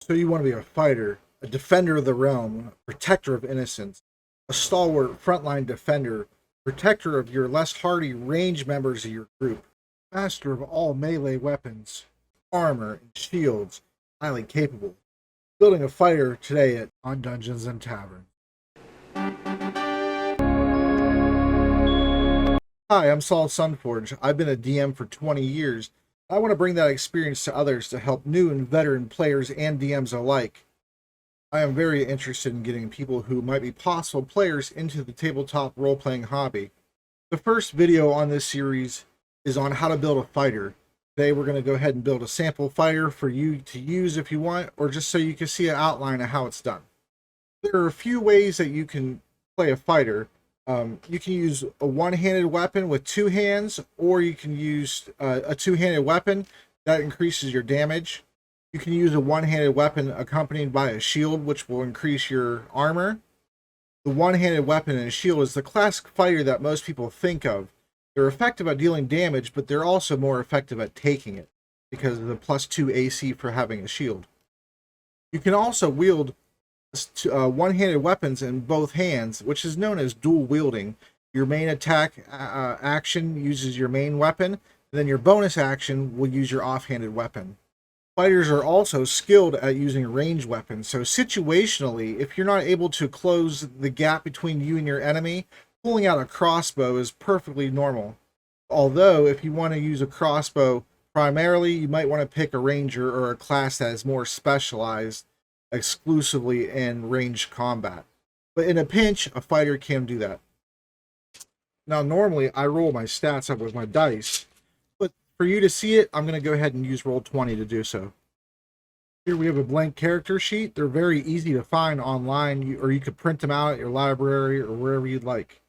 So you want to be a fighter, a defender of the realm, a protector of innocence, a stalwart frontline defender, protector of your less hardy range members of your group, master of all melee weapons, armor, and shields, highly capable. Building a fighter today on Dungeons and Tavern. Hi, I'm Saul Sunforge. I've been a DM for 20 years. I want to bring that experience to others to help new and veteran players and DMs alike. I am very interested in getting people who might be possible players into the tabletop role-playing hobby. The first video on this series is on how to build a fighter. Today we're going to go ahead and build a sample fighter for you to use if you want, or just so you can see an outline of how it's done. There are a few ways that you can play a fighter. You can use a one-handed weapon with two hands, or you can use a two-handed weapon that increases your damage. You can use a one-handed weapon accompanied by a shield, which will increase your armor. The one-handed weapon and shield is the classic fighter that most people think of. They're effective at dealing damage, but they're also more effective at taking it because of the +2 AC for having a shield. You can also wield one-handed weapons in both hands, which is known as dual wielding. Your main attack action uses your main weapon, and then your bonus action will use your offhanded weapon. Fighters are also skilled at using ranged weapons, so situationally, if you're not able to close the gap between you and your enemy, pulling out a crossbow is perfectly normal. Although, if you want to use a crossbow primarily, you might want to pick a ranger or a class that is more specialized exclusively in ranged combat. But in a pinch, a fighter can do that. Now, normally, I roll my stats up with my dice, but for you to see it, I'm going to go ahead and use Roll20 to do so. Here we have a blank character sheet. They're very easy to find online, or you could print them out at your library or wherever you'd like.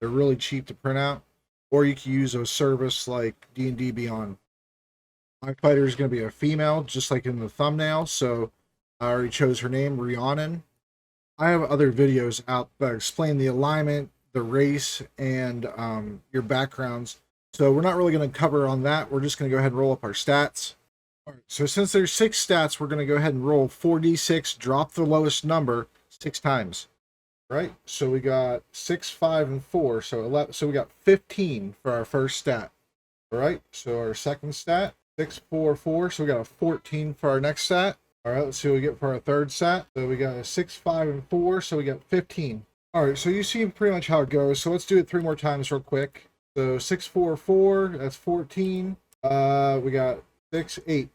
They're really cheap to print out, or you can use a service like D&D Beyond. My fighter is going to be a female, just like in the thumbnail, so I already chose her name, Rhiannon. I have other videos out that explain the alignment, the race, and your backgrounds. So we're not really going to cover on that. We're just going to go ahead and roll up our stats. All right, so since there's 6 stats, we're going to go ahead and roll 4d6, drop the lowest number 6 times. All right, so we got 6, 5, and 4. So 11. So we got 15 for our first stat. All right, so our second stat, 6, 4, 4. So we got a 14 for our next stat. All right, let's see what we get for our third stat. So we got a 6, 5, and 4, so we got 15. All right, so you see pretty much how it goes. So let's do it 3 more times real quick. So 6, 4, 4, that's 14. We got 6, 8.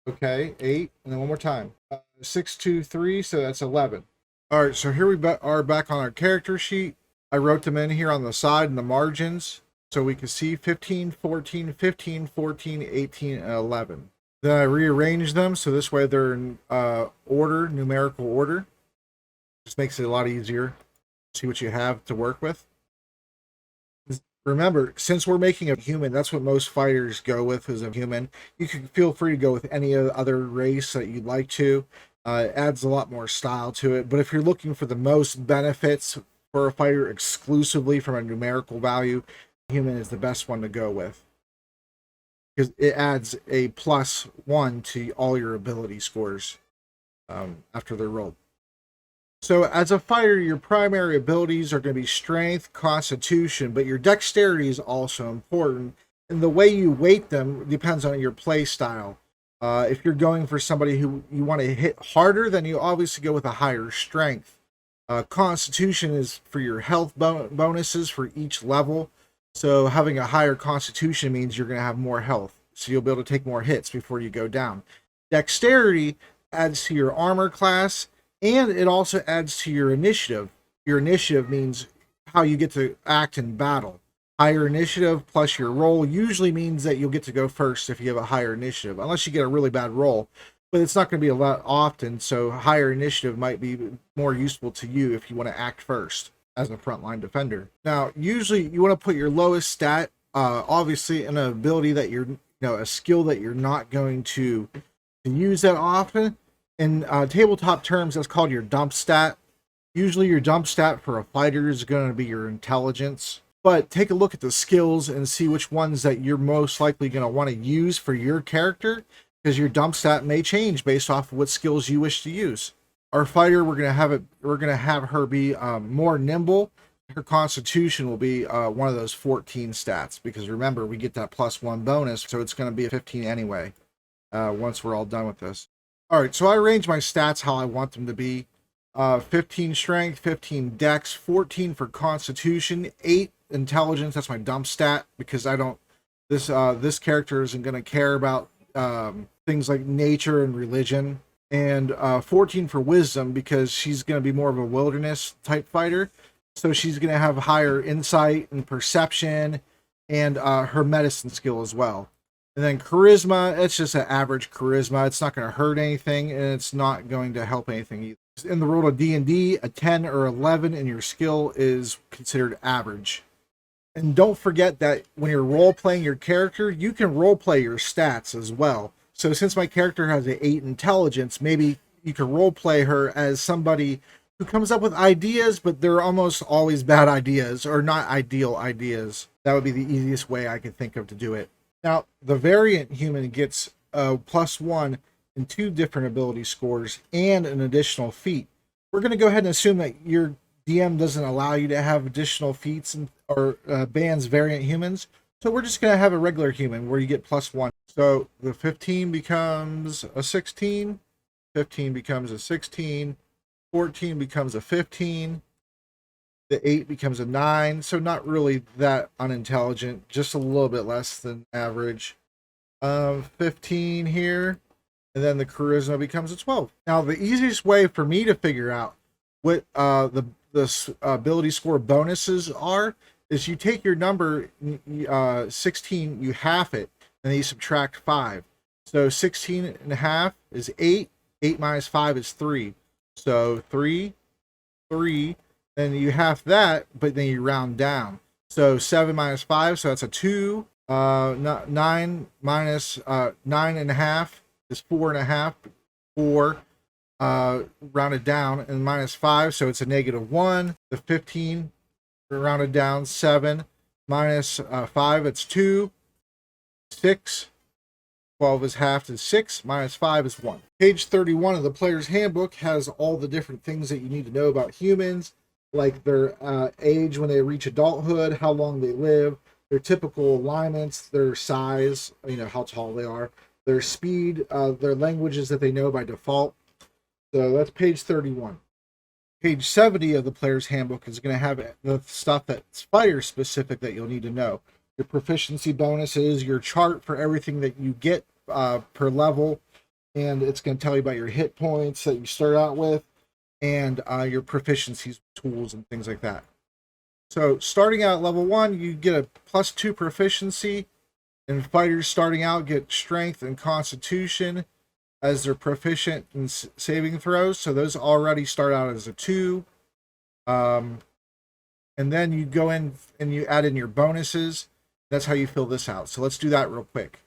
Okay, 8, and then one more time. 6, 2, 3, so that's 11. All right, so here we are back on our character sheet. I wrote them in here on the side and the margins, so we can see 15, 14, 15, 14, 18, and 11. Then I rearrange them so this way they're in order, numerical order. Just makes it a lot easier to see what you have to work with. Remember, since we're making a human, that's what most fighters go with, is a human. You can feel free to go with any other race that you'd like to. It adds a lot more style to it. But if you're looking for the most benefits for a fighter exclusively from a numerical value, human is the best one to go with, because it adds a +1 to all your ability scores after they're rolled. So as a fighter, your primary abilities are going to be strength, constitution, but your dexterity is also important. And the way you weight them depends on your play style. If you're going for somebody who you want to hit harder, then you obviously go with a higher strength. Constitution is for your health bonuses for each level. So having a higher constitution means you're going to have more health. So you'll be able to take more hits before you go down. Dexterity adds to your armor class, and it also adds to your initiative. Your initiative means how you get to act in battle. Higher initiative plus your roll usually means that you'll get to go first if you have a higher initiative, unless you get a really bad roll. But it's not going to be a lot often, so higher initiative might be more useful to you if you want to act first as a frontline defender. Now, usually you want to put your lowest stat, obviously, in an ability that a skill that you're not going to use that often. In tabletop terms, that's called your dump stat. Usually your dump stat for a fighter is going to be your intelligence. But take a look at the skills and see which ones that you're most likely going to want to use for your character. because your dump stat may change based off of what skills you wish to use. Our fighter, we're gonna have her be more nimble. Her constitution will be one of those 14 stats, because remember, we get that +1 bonus, so it's going to be a 15 anyway once we're all done with this. All right, so I arrange my stats how I want them to be. 15 strength, 15 dex, 14 for constitution, 8 intelligence. That's my dump stat, because I don't this character isn't going to care about things like nature and religion. And 14 for wisdom, because she's going to be more of a wilderness type fighter. So she's going to have higher insight and perception, and her medicine skill as well. And then charisma, it's just an average charisma. It's not going to hurt anything, and it's not going to help anything either. In the world of D&D, a 10 or 11 in your skill is considered average. And don't forget that when you're role-playing your character, you can role-play your stats as well. So since my character has an 8 intelligence, maybe you can role-play her as somebody who comes up with ideas, but they're almost always bad ideas or not ideal ideas. That would be the easiest way I could think of to do it. Now, the variant human gets +1 in 2 different ability scores and an additional feat. We're going to go ahead and assume that your DM doesn't allow you to have additional feats or bans variant humans. So we're just going to have a regular human where you get +1. So the 15 becomes a 16, 15 becomes a 16, 14 becomes a 15, the 8 becomes a 9, so not really that unintelligent, just a little bit less than average. 15 here, and then the charisma becomes a 12. Now, the easiest way for me to figure out what the ability score bonuses are is you take your number, 16, you half it, and then you subtract 5. So 16 and a half is 8, 8 minus 5 is 3. So 3, 3, then you half that, but then you round down. So 7 minus 5, so that's a 2. 9 minus 9.5 is 4.5. 4 rounded down, and minus 5, so it's a -1. The 15 rounded down, 7 minus 5, it's 2. 6. 12 is halved is 6, minus 5 is 1. Page 31 of the player's handbook has all the different things that you need to know about humans, like their age when they reach adulthood, how long they live, their typical alignments, their size, how tall they are, their speed, their languages that they know by default. So that's page 31. Page 70 of the player's handbook is going to have the stuff that's fighter specific that you'll need to know. Your proficiency bonuses, your chart for everything that you get per level, and it's going to tell you about your hit points that you start out with, and your proficiencies, tools, and things like that. So starting out at level 1, you get a +2 proficiency, and fighters starting out get strength and constitution as they're proficient in saving throws, so those already start out as a 2. And then you go in and you add in your bonuses. That's how you fill this out. So let's do that real quick.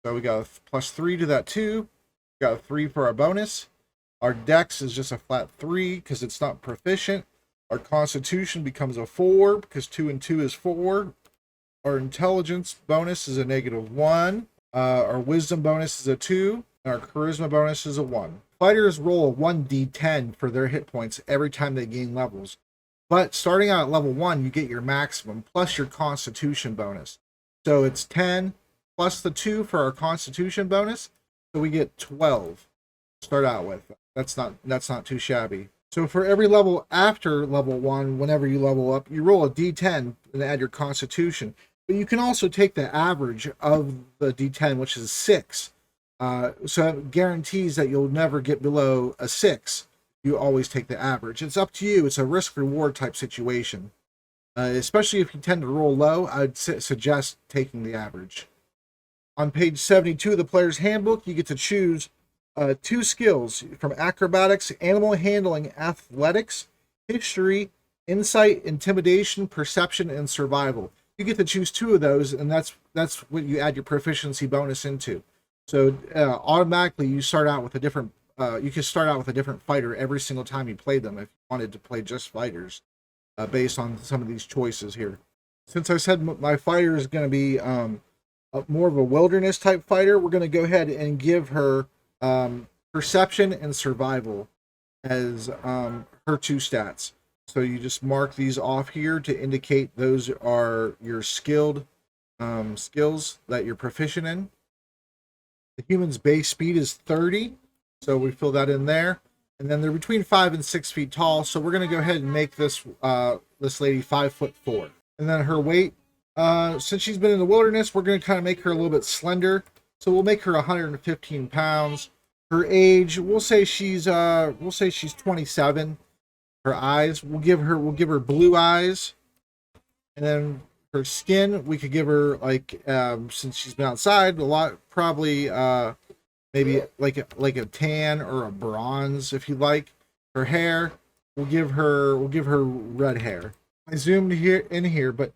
So we got a +3 to that 2. We got a 3 for our bonus. Our dex is just a flat 3 because it's not proficient. Our constitution becomes a 4 because 2 and 2 is 4. Our intelligence bonus is a -1. Our wisdom bonus is a 2. And our charisma bonus is a 1. Fighters roll a 1d10 for their hit points every time they gain levels. But starting out at level 1, you get your maximum plus your constitution bonus. So it's 10 plus the 2 for our constitution bonus. So we get 12 to start out with. That's not too shabby. So for every level after level 1, whenever you level up, you roll a d10 and add your constitution. But you can also take the average of the d10, which is 6. So it guarantees that you'll never get below a 6. You always take the average. It's up to you. It's a risk-reward type situation. Especially if you tend to roll low, I'd suggest taking the average. On page 72 of the player's handbook, you get to choose 2 skills from acrobatics, animal handling, athletics, history, insight, intimidation, perception, and survival. You get to choose 2 of those, and that's what you add your proficiency bonus into. So automatically you start out with a different you can start out with a different fighter every single time you play them if you wanted to play just fighters based on some of these choices here. Since I said my fighter is going to be more of a wilderness type fighter, we're going to go ahead and give her perception and survival as her 2 stats. So you just mark these off here to indicate those are your skills that you're proficient in. The human's base speed is 30, so we fill that in there. And then they're between 5 and 6 feet tall, so we're going to go ahead and make this this lady 5'4". And then her weight, since she's been in the wilderness, we're going to kind of make her a little bit slender, so we'll make her 115 pounds. Her age, we'll say she's 27. Her eyes, we'll give her blue eyes, and then her skin, we could give her like since she's been outside a lot, probably maybe like a tan or a bronze if you like. Her hair, we'll give her red hair. I zoomed here, but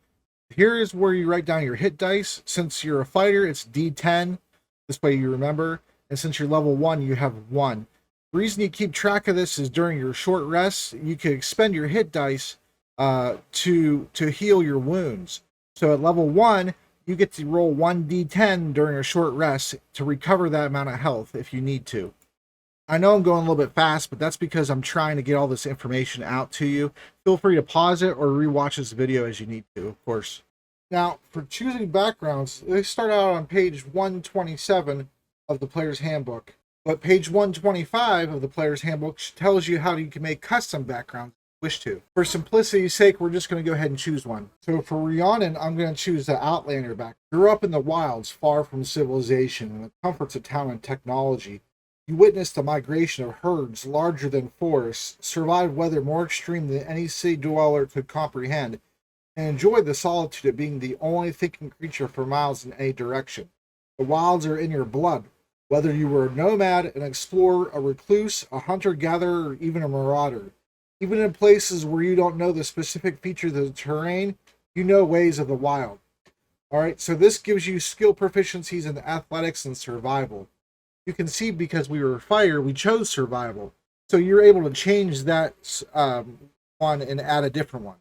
here is where you write down your hit dice. Since you're a fighter, it's D10. This way you remember. And since you're level 1, you have 1. The reason you keep track of this is during your short rests, you can expend your hit dice to heal your wounds. So at level 1, you get to roll 1d10 during a short rest to recover that amount of health if you need to. I know I'm going a little bit fast, but that's because I'm trying to get all this information out to you. Feel free to pause it or rewatch this video as you need to, of course. Now, for choosing backgrounds, they start out on page 127 of the Player's Handbook. But page 125 of the Player's Handbook tells you how you can make custom backgrounds if you wish to. For simplicity's sake, we're just going to go ahead and choose one. So for Rhiannon, I'm going to choose the Outlander background. Grew up in the wilds, far from civilization and the comforts of town and technology. You witnessed the migration of herds larger than forests, survived weather more extreme than any city dweller could comprehend, and enjoyed the solitude of being the only thinking creature for miles in any direction. The wilds are in your blood. Whether you were a nomad, an explorer, a recluse, a hunter-gatherer, or even a marauder. Even in places where you don't know the specific features of the terrain, you know ways of the wild. Alright, so this gives you skill proficiencies in athletics and survival. You can see because we were fire, we chose survival. So you're able to change that one and add a different one.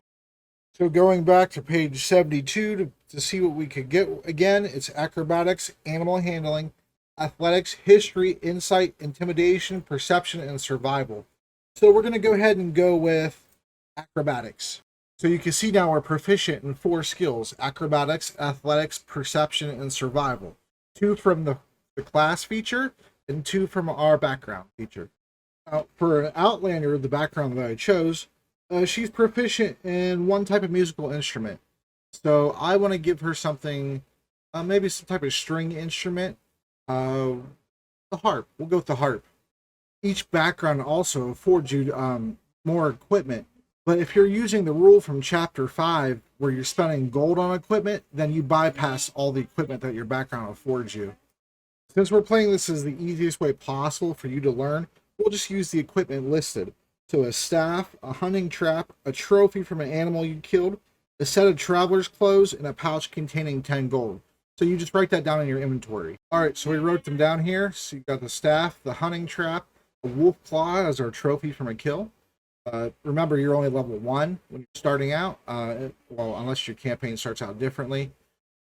So going back to page 72 to see what we could get again, it's acrobatics, animal handling, athletics, history, insight, intimidation, perception, and survival. So we're going to go ahead and go with acrobatics. So you can see now we're proficient in 4 skills: acrobatics, athletics, perception, and survival. 2 from the class feature and 2 from our background feature. For an Outlander, the background that I chose, she's proficient in 1 type of musical instrument. So I want to give her something, maybe some type of string instrument. The harp. We'll go with the harp. Each background also affords you more equipment. But if you're using the rule from chapter 5 where you're spending gold on equipment, then you bypass all the equipment that your background affords you. Since we're playing this as the easiest way possible for you to learn, we'll just use the equipment listed. So a staff, a hunting trap, a trophy from an animal you killed, a set of traveler's clothes, and a pouch containing 10 gold. So you just write that down in your inventory. Alright, so we wrote them down here. So you got the staff, the hunting trap, a wolf claw as our trophy from a kill. Remember, you're only level 1 when you're starting out. Well, unless your campaign starts out differently,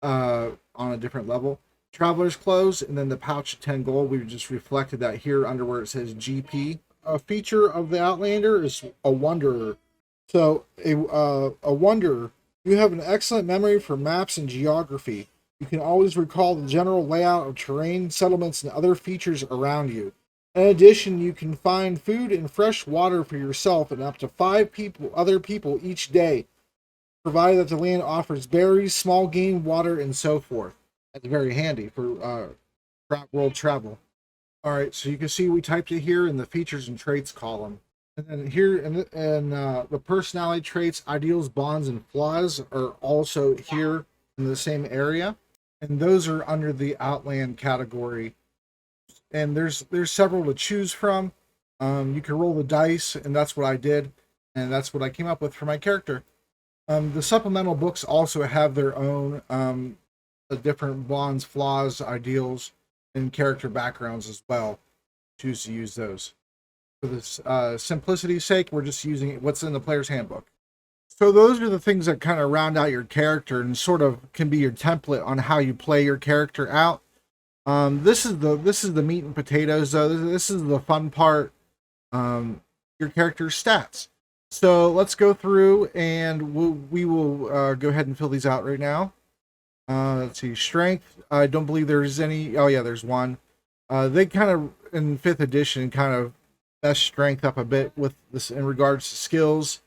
on a different level. Traveler's clothes, and then the pouch of 10 gold. We've just reflected that here under where it says GP. A feature of the Outlander is a wanderer. So a wanderer, you have an excellent memory for maps and geography. You can always recall the general layout of terrain, settlements, and other features around you. In addition, you can find food and fresh water for yourself and up to 5 other people each day, provided that the land offers berries, small game, water, and so forth. That's very handy for world travel. Alright, so you can see we typed it here in the features and traits column. And then here in the personality traits, ideals, bonds, and flaws are also here in the same area. And those are under the Outland category. And there's several to choose from. You can roll the dice, and that's what I did. And that's what I came up with for my character. The supplemental books also have their own different bonds, flaws, ideals, and character backgrounds as well. Choose to use those. For this simplicity's sake, we're just using what's in the Player's Handbook. So those are the things that kind of round out your character and sort of can be your template on how you play your character out. This is the meat and potatoes, though. This is the fun part. Your character's stats. So let's go through and we will go ahead and fill these out right now. Let's see, strength. I don't believe there's any. Oh yeah, there's one. They kind of in 5th edition kind of mess strength up a bit with this in regards to skills.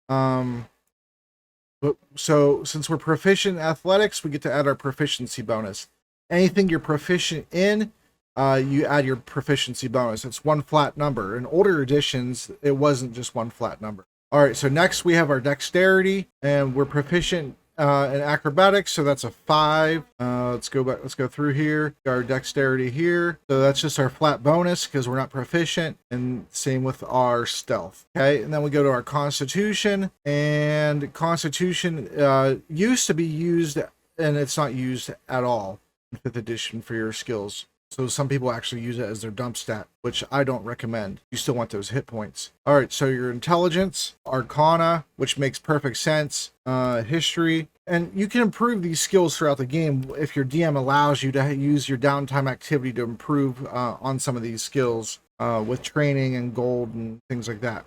But so since we're proficient in athletics, we get to add our proficiency bonus. Anything you're proficient in, you add your proficiency bonus. It's one flat number. In older editions, it wasn't just one flat number. All right, so next we have our dexterity, and we're proficient in acrobatics, so that's a 5. Let's go back. Let's go through here. Our dexterity here, so that's just our flat bonus because we're not proficient, and same with our stealth. Okay, and then we go to our constitution, and constitution used to be used, and it's not used at all in 5th edition for your skills. So some people actually use it as their dump stat, which I don't recommend. You still want those hit points. All right, so your intelligence, arcana, which makes perfect sense, history, and you can improve these skills throughout the game if your DM allows you to use your downtime activity to improve on some of these skills with training and gold and things like that.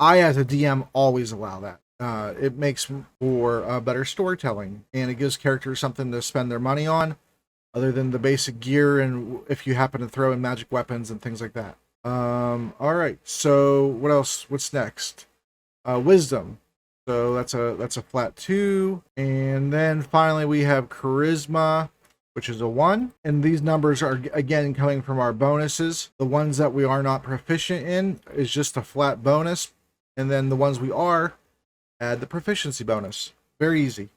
I, as a DM, always allow that. It makes for better storytelling, and it gives characters something to spend their money on, other than the basic gear, and if you happen to throw in magic weapons and things like that. All right, so what else? What's next? Wisdom. So that's a flat 2, and then finally we have charisma, which is a 1. And these numbers are again coming from our bonuses. The ones that we are not proficient in is just a flat bonus, and then the ones we are, add the proficiency bonus. Very easy.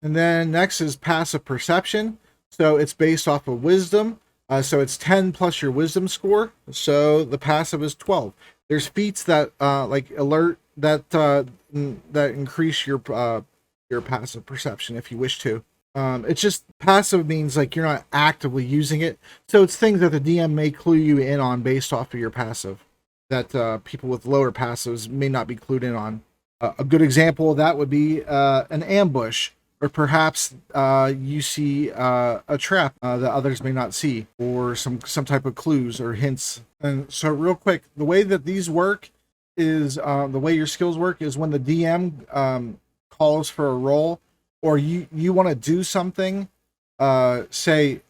And then next is passive perception. So it's based off of wisdom. So it's 10 plus your wisdom score. So the passive is 12. There's feats that like alert that increase your passive perception if you wish to. It's just passive means like you're not actively using it. So it's things that the DM may clue you in on based off of your passive that people with lower passives may not be clued in on. A good example of that would be an ambush. Or perhaps you see a trap that others may not see, or some type of clues or hints. And so real quick, the way that these work is, the way your skills work is when the DM calls for a roll, or you want to do something, say,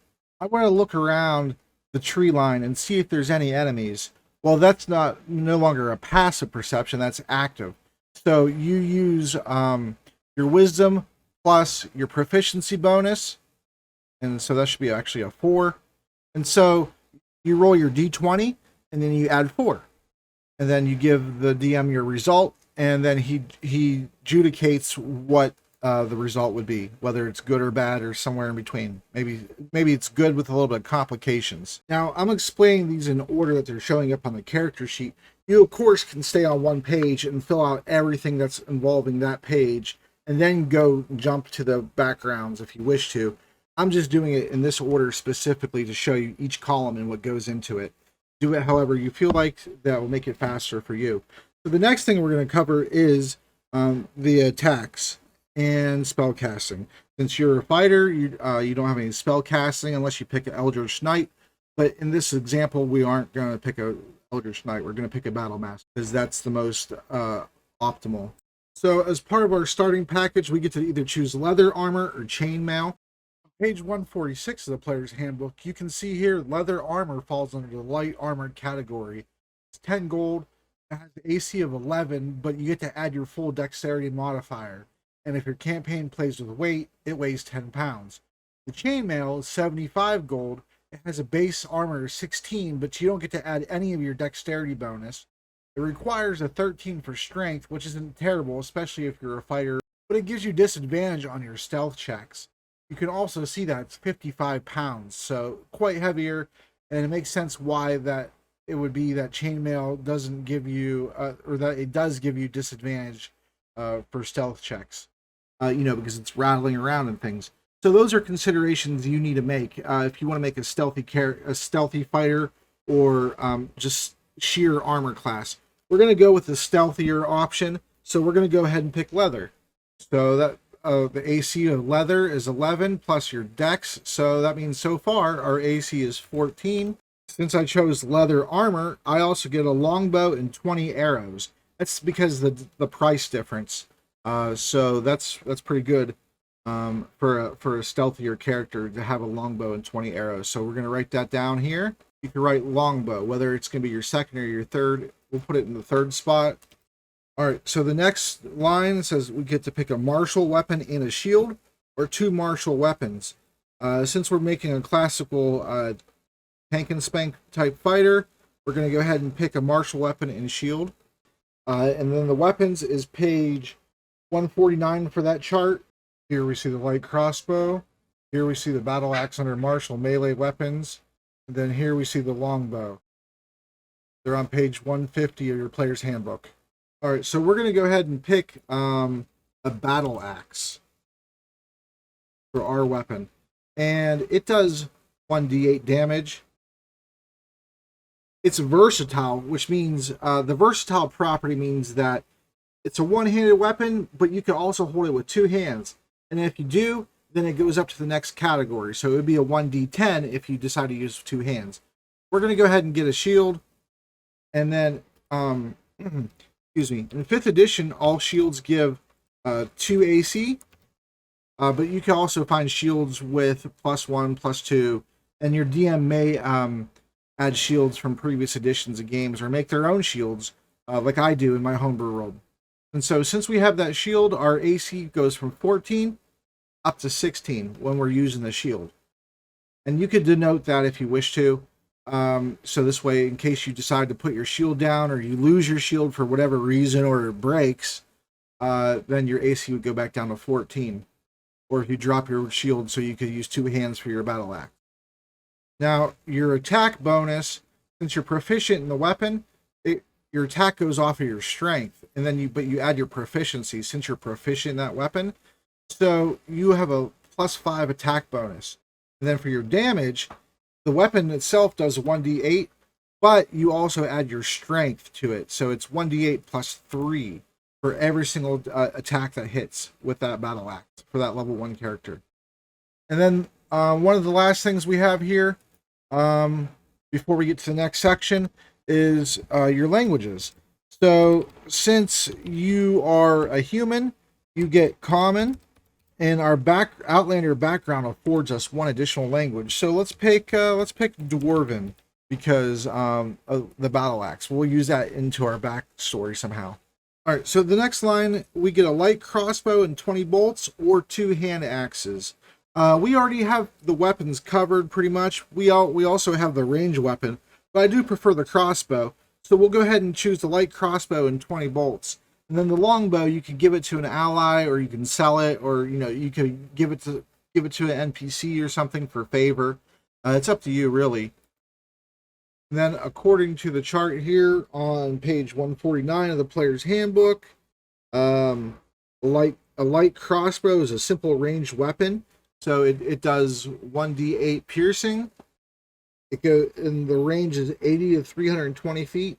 I want to look around the tree line and see if there's any enemies. Well, that's no longer a passive perception, that's active. So you use your wisdom plus your proficiency bonus, and so that should be actually a 4. And so you roll your d20, and then you add 4, and then you give the DM your result, and then he adjudicates what the result would be, whether it's good or bad or somewhere in between. Maybe it's good with a little bit of complications. Now I'm explaining these in order that they're showing up on the character sheet. You of course can stay on one page and fill out everything that's involving that page, and then go jump to the backgrounds if you wish to. I'm just doing it in this order specifically to show you each column and what goes into it. Do it however you feel like that will make it faster for you. So the next thing we're going to cover is the attacks and spell casting. Since you're a fighter, you don't have any spell casting unless you pick an Eldritch Knight. But in this example, we aren't going to pick a Eldritch Knight. We're going to pick a Battle Master because that's the most optimal. So as part of our starting package, we get to either choose leather armor or chainmail. Page 146 of the player's handbook, you can see here leather armor falls under the light armored category. It's 10 gold, it has the AC of 11, but you get to add your full dexterity modifier. And if your campaign plays with weight, it weighs 10 pounds. The chainmail is 75 gold, it has a base armor of 16, but you don't get to add any of your dexterity bonus. It requires a 13 for strength, which isn't terrible, especially if you're a fighter, but it gives you disadvantage on your stealth checks. You can also see that it's 55 pounds, so quite heavier, and it makes sense why that it would be that chainmail doesn't give you, or that it does give you disadvantage for stealth checks, because it's rattling around and things. So those are considerations you need to make if you want to make a stealthy fighter, or just sheer armor class. We're going to go with the stealthier option. So we're going to go ahead and pick leather. So that the AC of leather is 11 plus your dex. So that means so far our AC is 14. Since I chose leather armor, I also get a longbow and 20 arrows. That's because the price difference. So that's pretty good for a stealthier character to have a longbow and 20 arrows. So we're gonna write that down here. You can write longbow, whether it's gonna be your second or your third. We'll put it in the third spot. All right. So the next line says we get to pick a martial weapon and a shield, or 2 martial weapons. Since we're making a classical tank and spank type fighter, we're going to go ahead and pick a martial weapon and shield. And then the weapons is page 149 for that chart. Here we see the light crossbow. Here we see the battle axe under martial melee weapons. And then here we see the longbow. They're on page 150 of your player's handbook. All right, so we're going to go ahead and pick a battle axe for our weapon. And it does 1d8 damage. It's versatile, which means the versatile property means that it's a one-handed weapon, but you can also hold it with 2 hands. And if you do, then it goes up to the next category. So it would be a 1d10 if you decide to use 2 hands. We're going to go ahead and get a shield. And then, excuse me, in 5th edition, all shields give 2 AC. But you can also find shields with +1, +2. And your DM may add shields from previous editions of games or make their own shields like I do in my homebrew world. And so since we have that shield, our AC goes from 14 up to 16 when we're using the shield. And you could denote that if you wish to. So this way, in case you decide to put your shield down or you lose your shield for whatever reason or it breaks, then your AC would go back down to 14. Or if you drop your shield so you could use 2 hands for your battle axe. Now, your attack bonus, since you're proficient in the weapon, your attack goes off of your strength, and then you add your proficiency since you're proficient in that weapon. So you have a +5 attack bonus. And then for your damage, the weapon itself does 1d8, but you also add your strength to it. So it's 1d8 +3 for every single attack that hits with that battle axe for that level 1 character. And then one of the last things we have here, before we get to the next section, is your languages. So since you are a human, you get common, and our Outlander background affords us 1 additional language. So let's pick Dwarven because of the battle axe. We'll use that into our backstory somehow. All right. So the next line, we get a light crossbow and 20 bolts or 2 hand axes. We already have the weapons covered pretty much. We also have the range weapon, but I do prefer the crossbow. So we'll go ahead and choose the light crossbow and 20 bolts. And then the longbow, you can give it to an ally, or you can sell it, or you could give it to an NPC or something for favor. It's up to you, really. And then, according to the chart here on page 149 of the player's handbook, a light crossbow is a simple ranged weapon. So it does 1d8 piercing. And the range is 80 to 320 feet.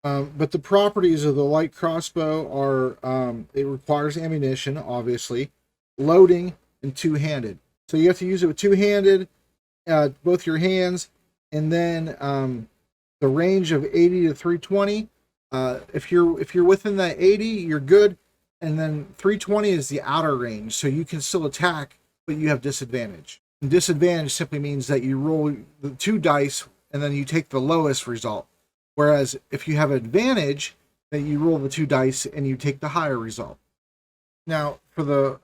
But the properties of the light crossbow are it requires ammunition, obviously, loading, and 2-handed. So you have to use it with 2-handed, both your hands, and then the range of 80 to 320. If you're within that 80, you're good, and then 320 is the outer range, so you can still attack, but you have disadvantage. And disadvantage simply means that you roll the 2 dice and then you take the lowest result. Whereas if you have advantage, then you roll the 2 dice and you take the higher result. Now, for the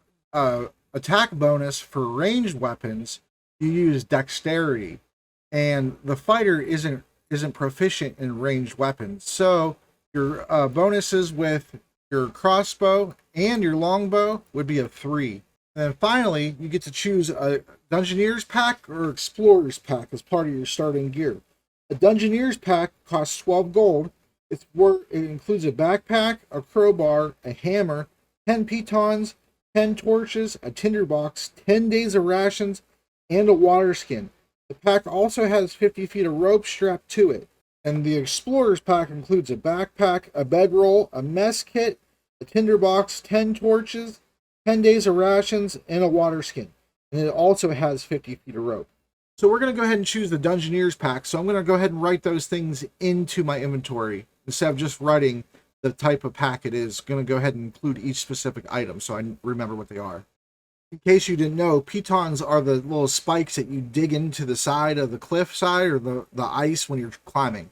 attack bonus for ranged weapons, you use dexterity, and the fighter isn't proficient in ranged weapons. So your bonuses with your crossbow and your longbow would be a 3. And then finally, you get to choose a Dungeoneer's pack or Explorer's pack as part of your starting gear. A Dungeoneer's pack costs 12 gold. It includes a backpack, a crowbar, a hammer, 10 pitons, 10 torches, a tinderbox, 10 days of rations, and a water skin. The pack also has 50 feet of rope strapped to it. And the Explorer's pack includes a backpack, a bedroll, a mess kit, a tinderbox, 10 torches, 10 days of rations, and a water skin. And it also has 50 feet of rope. So we're going to go ahead and choose the Dungeoneers pack. So I'm going to go ahead and write those things into my inventory instead of just writing the type of pack it is. Going to go ahead and include each specific item so I remember what they are. In case you didn't know, pitons are the little spikes that you dig into the side of the cliff side or the ice when you're climbing.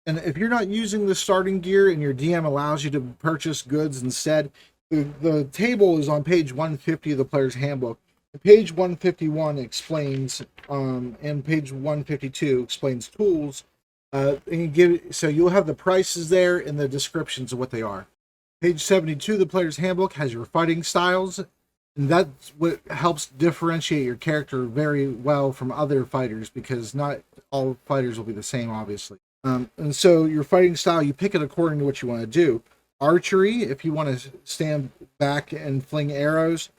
And if you're not using the starting gear and your DM allows you to purchase goods instead, the table is on page 150 of the player's handbook. Page 151 explains, and page 152 explains tools. So you'll have the prices there and the descriptions of what they are. Page 72 of the player's handbook has your fighting styles, and that's what helps differentiate your character very well from other fighters, because not all fighters will be the same, obviously. And so your fighting style, you pick it according to what you want to do. Archery, if you want to stand back and fling arrows.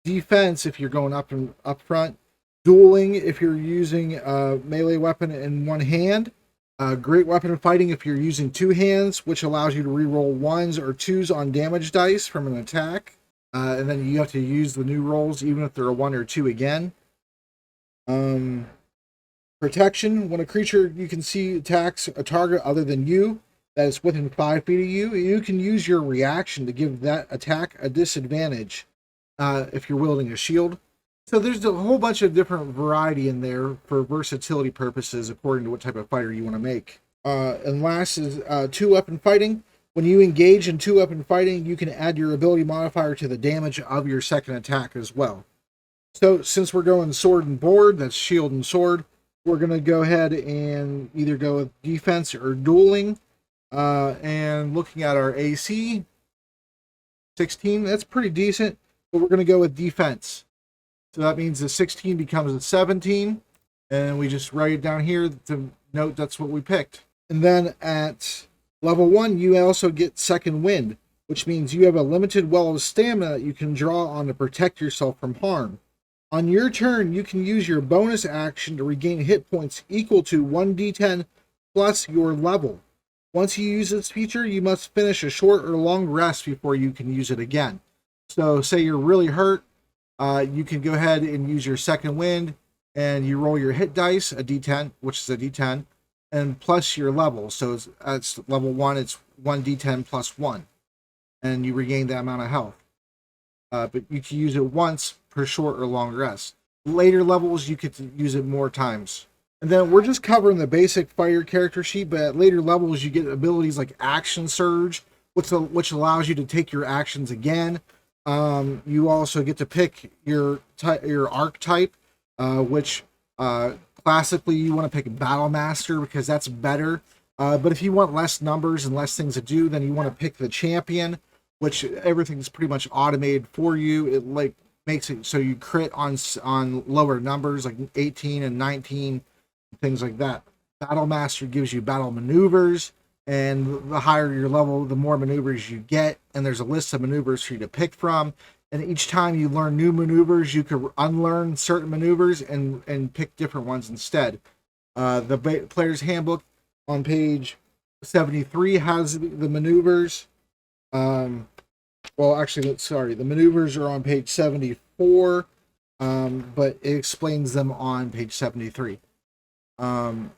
Defense, if you're going up and up front. Dueling, if you're using a melee weapon in one hand. Great weapon fighting if you're using two hands, which allows you to reroll ones or twos on damage dice from an attack. And then you have to use the new rolls even if they're a 1 or 2 again. Protection, when a creature you can see attacks a target other than you that is within 5 feet of you, you can use your reaction to give that attack a disadvantage if you're wielding a shield. So there's a whole bunch of different variety in there for versatility purposes according to what type of fighter you want to make. And last is 2-weapon fighting. When you engage in 2-weapon fighting, you can add your ability modifier to the damage of your second attack as well. So since we're going sword and board, that's shield and sword, we're going to go ahead and either go with defense or dueling. And looking at our AC, 16, that's pretty decent, but we're going to go with defense. So that means the 16 becomes a 17, and we just write it down here to note that's what we picked. And then at level 1, you also get second wind, which means you have a limited well of stamina that you can draw on to protect yourself from harm. On your turn, you can use your bonus action to regain hit points equal to 1d10 plus your level. Once you use this feature, you must finish a short or long rest before you can use it again. So say you're really hurt, you can go ahead and use your second wind, and you roll your hit dice, a d10, which is a d10, and plus your level. So it's level 1, it's 1d10 plus 1, and you regain that amount of health. But you can use it once per short or long rest. Later levels, you could use it more times. And then we're just covering the basic fighter character sheet, but at later levels, you get abilities like Action Surge, which allows you to take your actions again. You also get to pick your archetype, which classically you want to pick Battle Master because that's better. But if you want less numbers and less things to do, then you want to pick the Champion, which everything's pretty much automated for you. It like makes it so you crit on lower numbers like 18 and 19, things like that. Battle Master gives you battle maneuvers, and the higher your level, the more maneuvers you get, and there's a list of maneuvers for you to pick from. And each time you learn new maneuvers, you could unlearn certain maneuvers and pick different ones instead. The player's handbook on page 73 has the maneuvers. Well, actually, sorry, the maneuvers are on page 74, but it explains them on page 73. And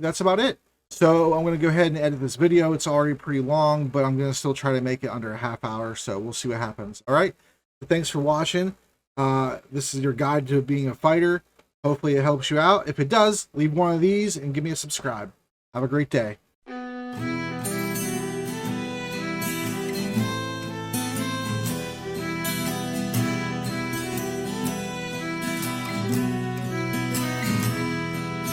that's about it. So I'm going to go ahead and edit this video. It's already pretty long, but I'm going to still try to make it under a half hour. So we'll see what happens. All right. Thanks for watching. This is your guide to being a fighter. Hopefully it helps you out. If it does, leave one of these and give me a subscribe. Have a great day.